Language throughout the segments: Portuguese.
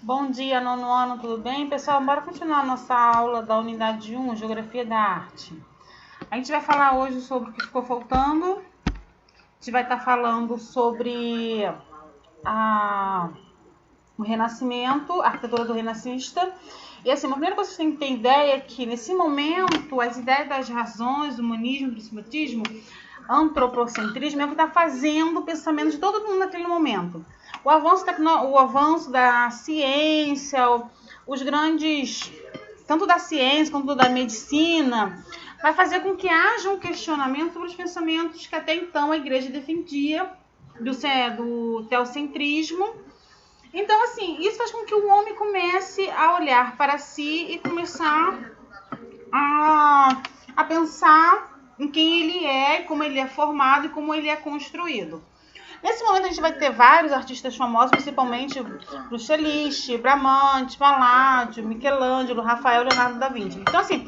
Bom dia, nono ano, tudo bem? Pessoal, bora continuar a nossa aula da unidade 1, Geografia da Arte. A gente vai falar hoje sobre o que ficou faltando. A gente vai estar falando sobre o Renascimento, a arquitetura do Renascentista. E assim, a primeira coisa que vocês têm que ter ideia é que, nesse momento, as ideias das razões, do humanismo, do prismatismo, antropocentrismo, é o que está fazendo o pensamento de todo mundo naquele momento. O avanço da ciência, os grandes, tanto da ciência quanto da medicina, vai fazer com que haja um questionamento sobre os pensamentos que até então a igreja defendia, do teocentrismo. Então, assim, isso faz com que o homem comece a olhar para si e começar a pensar em quem ele é, como ele é formado e como ele é construído. Nesse momento a gente vai ter vários artistas famosos, principalmente Bruxelas, Bramante, Palladio, Michelangelo, Rafael, Leonardo da Vinci. Então, assim,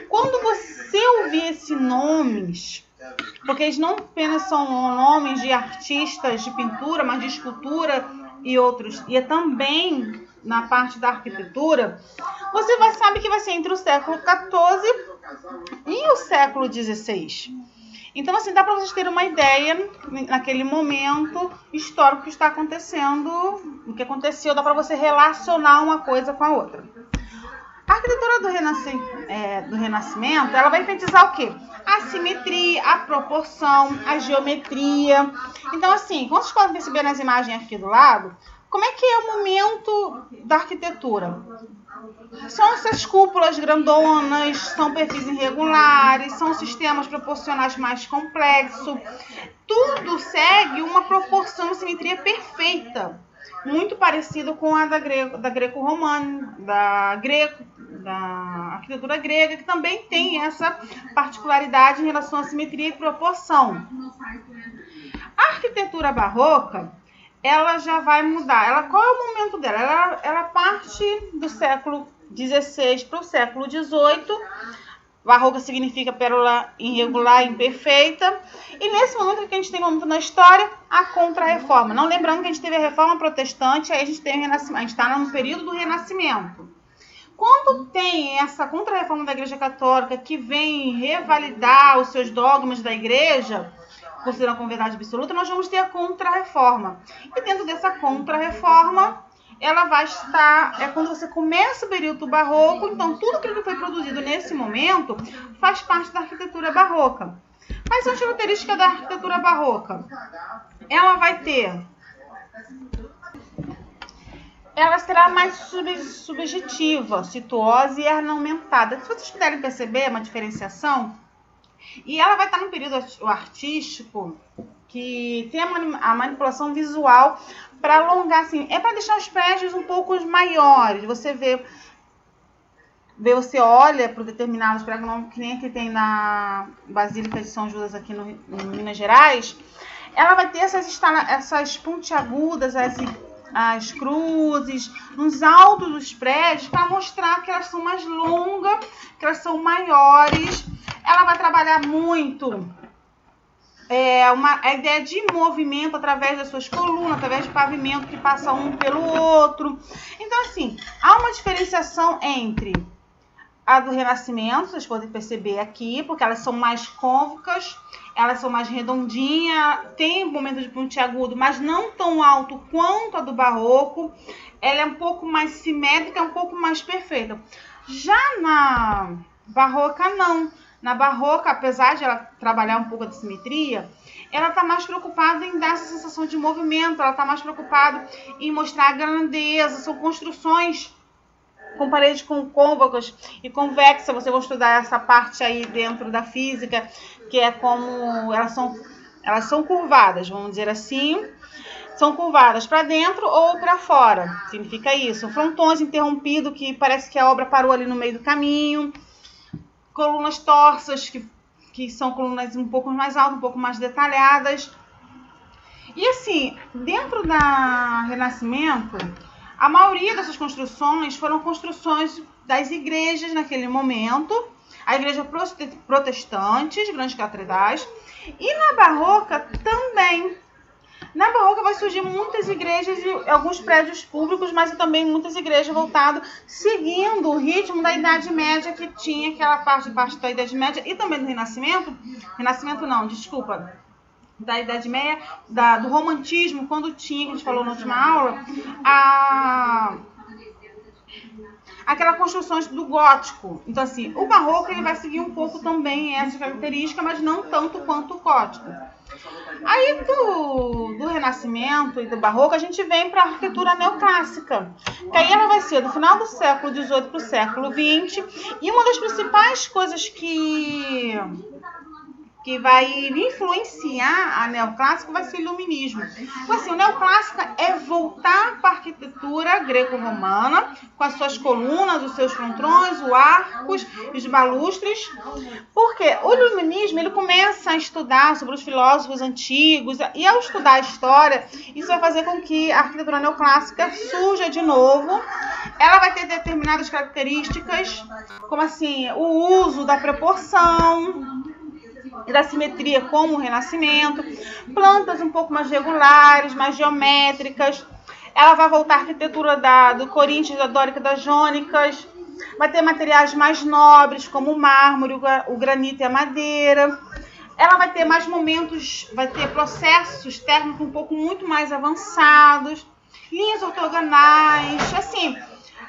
quando você ouvir esses nomes, porque eles não apenas são nomes de artistas de pintura, mas de escultura e outros, e é também na parte da arquitetura, você vai saber que vai ser entre o século XIV e o século XVI. Então, assim, dá para vocês terem uma ideia, naquele momento histórico que está acontecendo, o que aconteceu, dá para você relacionar uma coisa com a outra. A arquitetura do Renascimento, ela vai enfatizar o quê? A simetria, a proporção, a geometria. Então, assim, como vocês podem perceber nas imagens aqui do lado, como é que é o momento da arquitetura? São essas cúpulas grandonas, são perfis irregulares, são sistemas proporcionais mais complexos. Tudo segue uma proporção, uma simetria perfeita, muito parecido com a da greco-romana, da arquitetura grega, que também tem essa particularidade em relação à simetria e proporção. A arquitetura barroca, ela já vai mudar. Qual é o momento dela? Ela parte do século XVI para o século XVIII. Barroca significa pérola irregular, imperfeita. E nesse momento que a gente tem um momento na história, a Contra-Reforma. Não lembrando que a gente teve a Reforma Protestante, aí a gente tem o Renascimento. A gente está no período do Renascimento. Quando tem essa Contra-Reforma da Igreja Católica, que vem revalidar os seus dogmas da Igreja, considerando como verdade absoluta, nós vamos ter a Contra-Reforma. E dentro dessa Contra-Reforma, ela vai estar, quando você começa o período barroco, então tudo aquilo que foi produzido nesse momento faz parte da arquitetura barroca. Quais são as características da arquitetura barroca? Ela será mais subjetiva, situosa e ornamentada. Se vocês puderem perceber uma diferenciação, e ela vai estar no período artístico que tem a manipulação visual para alongar, assim, para deixar os prédios um pouco maiores. Você olha para determinados prédios, que nem que tem na Basílica de São Judas aqui em Minas Gerais, ela vai ter essas pontiagudas, as cruzes, nos altos dos prédios, para mostrar que elas são mais longas, que elas são maiores. Ela vai trabalhar muito a ideia de movimento através das suas colunas, através de pavimento que passa um pelo outro. Então, assim, há uma diferenciação entre a do Renascimento, vocês podem perceber aqui, porque elas são mais côncavas, elas são mais redondinhas, tem um momento de pontiagudo, mas não tão alto quanto a do Barroco. Ela é um pouco mais simétrica, um pouco mais perfeita. Já na Barroca, não. Na Barroca, apesar de ela trabalhar um pouco de simetria, ela está mais preocupada em dar essa sensação de movimento, ela está mais preocupada em mostrar a grandeza. São construções com paredes côncavas e convexas. Vocês vão estudar essa parte aí dentro da física, que é como elas são curvadas, vamos dizer assim. São curvadas para dentro ou para fora. Significa isso. Frontões interrompidos, que parece que a obra parou ali no meio do caminho. Colunas torsas, que são colunas um pouco mais altas, um pouco mais detalhadas. E assim, dentro da Renascimento, a maioria dessas construções foram construções das igrejas naquele momento, a igreja protestante, grandes catedrais, e na Barroca também. Na Barroca vai surgir muitas igrejas e alguns prédios públicos, mas também muitas igrejas voltadas, seguindo o ritmo da Idade Média, que tinha aquela parte da Idade Média e também do Renascimento. Renascimento não, desculpa. Da Idade Média, do Romantismo, quando tinha, que a gente falou na última aula, aquelas construções do gótico. Então, assim, o barroco ele vai seguir um pouco também essa característica, mas não tanto quanto o gótico. Aí, do Renascimento e do barroco, a gente vem para a arquitetura neoclássica, que aí ela vai ser do final do século XVIII para o século XX, e uma das principais coisas que vai influenciar a neoclássica vai ser o iluminismo. Então, assim, o neoclássico é voltar para a arquitetura greco-romana, com as suas colunas, os seus frontões, os arcos, os balustres, porque o iluminismo ele começa a estudar sobre os filósofos antigos, e ao estudar a história, isso vai fazer com que a arquitetura neoclássica surja de novo. Ela vai ter determinadas características, como assim, o uso da proporção e da simetria, como o Renascimento, plantas um pouco mais regulares, mais geométricas. Ela vai voltar à arquitetura do Coríntios, da Dórica, das Jônicas. Vai ter materiais mais nobres, como o mármore, o granito e a madeira. Ela vai ter mais momentos, vai ter processos térmicos um pouco muito mais avançados, linhas ortogonais, assim.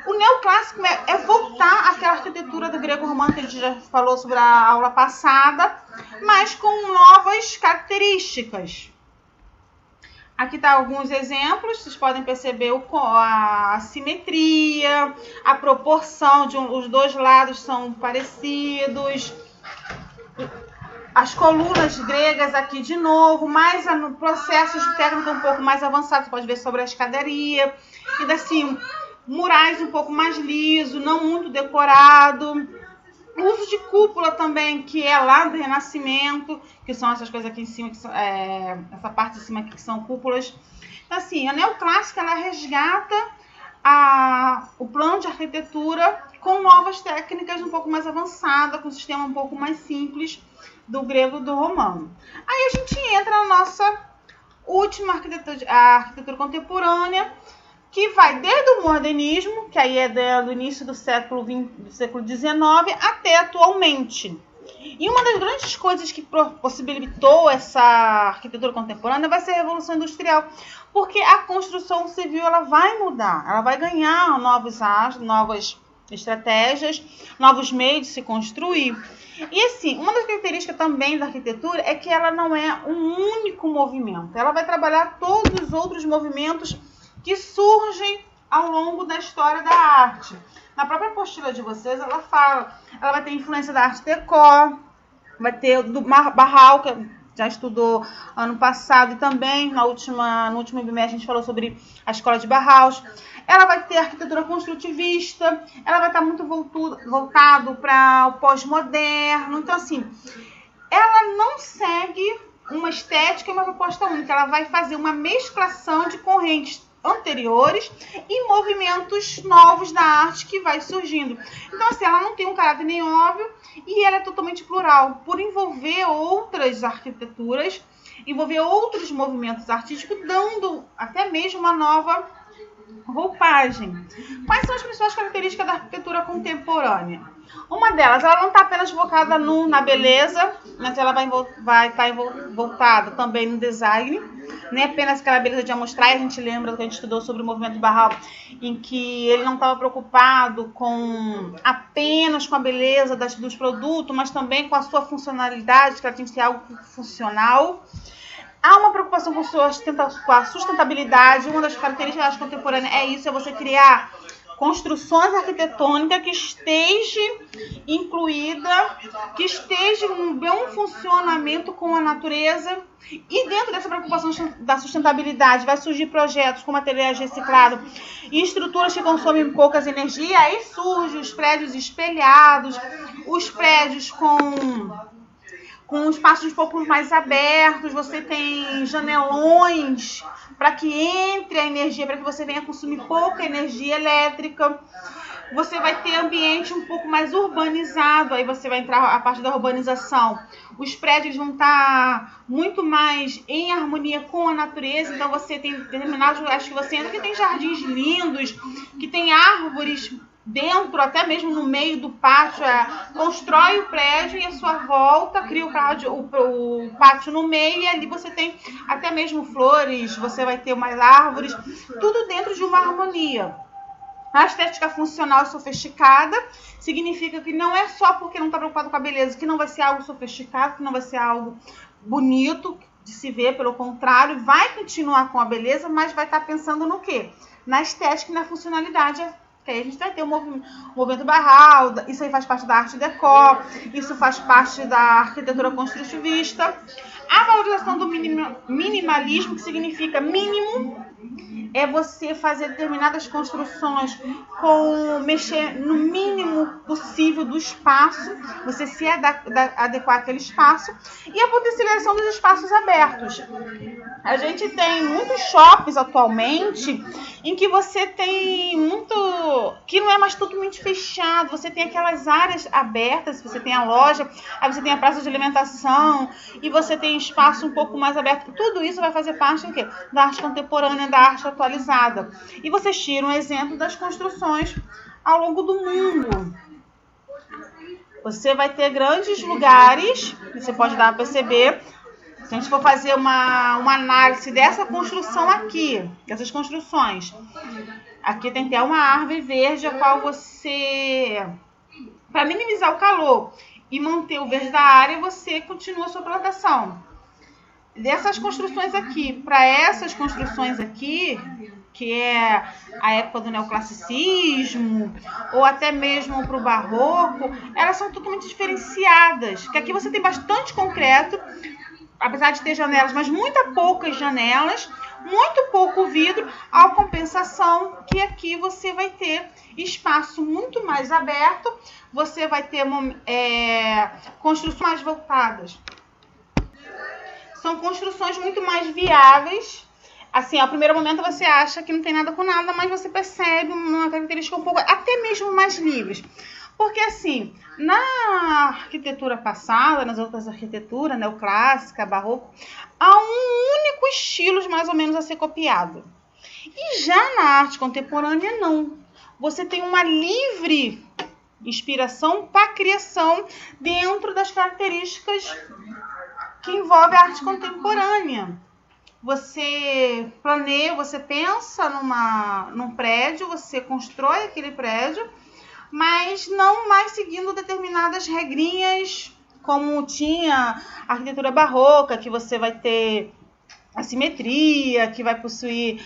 O neoclássico é voltar àquela arquitetura do grego-romano que a gente já falou sobre a aula passada, mas com novas características. Aqui tá alguns exemplos, vocês podem perceber a simetria, a proporção, os dois lados são parecidos. As colunas gregas aqui de novo, mais processos técnicos um pouco mais avançados, você pode ver sobre a escadaria, e assim, murais um pouco mais liso, não muito decorado. O uso de cúpula também, que é lá do Renascimento, que são essas coisas aqui em cima, essa parte de cima aqui que são cúpulas. Então, assim, a neoclássica ela resgata o plano de arquitetura com novas técnicas um pouco mais avançadas, com um sistema um pouco mais simples do grego e do romano. Aí a gente entra na nossa última arquitetura, a arquitetura contemporânea, que vai desde o modernismo, que aí é do início do século XIX até atualmente. E uma das grandes coisas que possibilitou essa arquitetura contemporânea vai ser a Revolução Industrial, porque a construção civil ela vai mudar, ela vai ganhar novas estratégias, novos meios de se construir. E assim, uma das características também da arquitetura é que ela não é um único movimento, ela vai trabalhar todos os outros movimentos que surgem ao longo da história da arte. Na própria apostila de vocês, ela vai ter influência da arte déco, vai ter do Barroco, que já estudou ano passado, e também no último bimestre a gente falou sobre a escola de Bauhaus. Ela vai ter arquitetura construtivista, ela vai estar muito voltado para o pós-moderno. Então, assim, ela não segue uma estética e uma proposta única, ela vai fazer uma mesclação de correntes anteriores e movimentos novos da arte que vai surgindo. Então, assim, ela não tem um caráter nem óbvio e ela é totalmente plural, por envolver outras arquiteturas, envolver outros movimentos artísticos, dando até mesmo uma nova roupagem. Quais são as principais características da arquitetura contemporânea? Uma delas, ela não está apenas focada na beleza, mas ela vai estar voltada também no design. Nem apenas aquela beleza de amostrar, a gente lembra que a gente estudou sobre o movimento Barroco, em que ele não estava preocupado apenas com a beleza dos produtos, mas também com a sua funcionalidade, que ela tinha que ser algo funcional. Há uma preocupação com a sustentabilidade. Uma das características da arte contemporânea é isso, é você criar construções arquitetônicas que esteja incluída, que esteja em um bom funcionamento com a natureza. E dentro dessa preocupação da sustentabilidade vai surgir projetos com materiais reciclados e estruturas que consomem poucas energias. Aí surgem os prédios espelhados, os prédios com espaços um pouco mais abertos, você tem janelões para que entre a energia, para que você venha consumir pouca energia elétrica. Você vai ter ambiente um pouco mais urbanizado, aí você vai entrar a parte da urbanização. Os prédios vão estar muito mais em harmonia com a natureza, então você tem determinados lugares que você entra que tem jardins lindos, que tem árvores dentro, até mesmo no meio do pátio, constrói o prédio e a sua volta cria o pátio no meio, e ali você tem até mesmo flores, você vai ter umas árvores, tudo dentro de uma harmonia. A estética funcional sofisticada significa que não é só porque não está preocupado com a beleza, que não vai ser algo sofisticado, que não vai ser algo bonito de se ver, pelo contrário, vai continuar com a beleza, mas vai estar pensando no quê? Na estética e na funcionalidade. Que aí a gente vai ter o movimento barral, isso aí faz parte da arte decor, isso faz parte da arquitetura construtivista. A valorização do minimalismo, que significa mínimo, é você fazer determinadas construções com mexer no mínimo possível do espaço, você se adequar àquele espaço, e a potencialização dos espaços abertos. A gente tem muitos shoppings atualmente em que você tem que não é mais totalmente fechado, você tem aquelas áreas abertas, você tem a loja, aí você tem a praça de alimentação e você tem espaço um pouco mais aberto. Tudo isso vai fazer parte do quê? Da arte contemporânea, da arte atualizada. E vocês tiram um exemplo das construções ao longo do mundo. Você vai ter grandes lugares, você pode dar a perceber. Se a gente for fazer uma análise dessa construção aqui, dessas construções, aqui tem até uma árvore verde, a qual você, para minimizar o calor e manter o verde da área, você continua a sua plantação. Dessas construções aqui, para essas construções aqui, que é a época do neoclassicismo, ou até mesmo para o barroco, elas são totalmente diferenciadas. Que aqui você tem bastante concreto, apesar de ter janelas, mas poucas janelas, muito pouco vidro, a compensação que aqui você vai ter espaço muito mais aberto, você vai ter construções mais voltadas. São construções muito mais viáveis. Assim, ao primeiro momento você acha que não tem nada com nada, mas você percebe uma característica um pouco, até mesmo mais livres. Porque, assim, na arquitetura passada, nas outras arquiteturas, neoclássica, barroco, há um único estilo mais ou menos a ser copiado. E já na arte contemporânea, não. Você tem uma livre inspiração para a criação dentro das características que envolvem a arte contemporânea. Você planeia, você pensa num prédio, você constrói aquele prédio, mas não mais seguindo determinadas regrinhas, como tinha a arquitetura barroca, que você vai ter a simetria, que vai possuir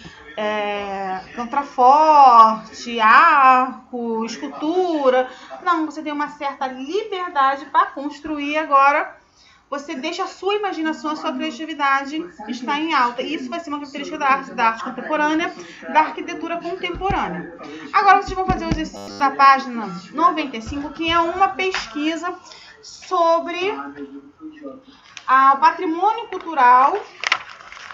contraforte, arco, escultura. Não, você tem uma certa liberdade para construir. Agora você deixa a sua imaginação, a sua criatividade estar em alta. E isso vai ser uma característica da arte contemporânea, da arquitetura contemporânea. Agora vocês vão fazer o exercício da página 95, que é uma pesquisa sobre o patrimônio cultural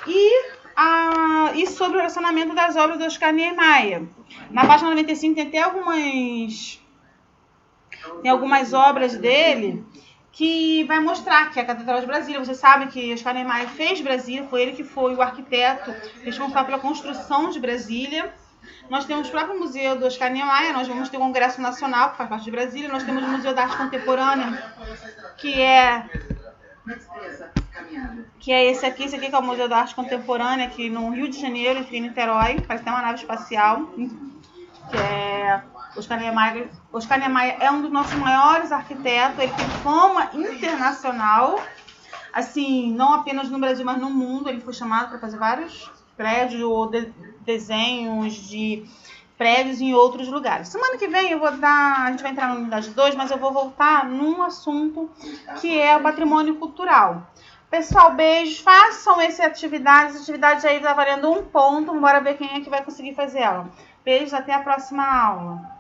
e sobre o relacionamento das obras do Oscar Niemeyer. Na página 95 tem até algumas obras dele que vai mostrar que a Catedral de Brasília, vocês sabem que Oscar Niemeyer fez Brasília, foi ele que foi o arquiteto responsável pela construção de Brasília. Nós temos o próprio Museu do Oscar Niemeyer, nós vamos ter o Congresso Nacional, que faz parte de Brasília, nós temos o Museu da Arte Contemporânea, que é esse aqui que é o Museu da Arte Contemporânea, aqui no Rio de Janeiro, em Niterói, parece até uma nave espacial, que é Oscar Niemeyer. Oscar Niemeyer é um dos nossos maiores arquitetos, ele tem fama internacional, assim, não apenas no Brasil, mas no mundo. Ele foi chamado para fazer vários prédios ou desenhos de prédios em outros lugares. Semana que vem a gente vai entrar na unidade 2, mas eu vou voltar num assunto que é o patrimônio cultural. Pessoal, beijos, façam essa atividade aí está valendo 1 ponto, bora ver quem é que vai conseguir fazer ela. Beijos, até a próxima aula.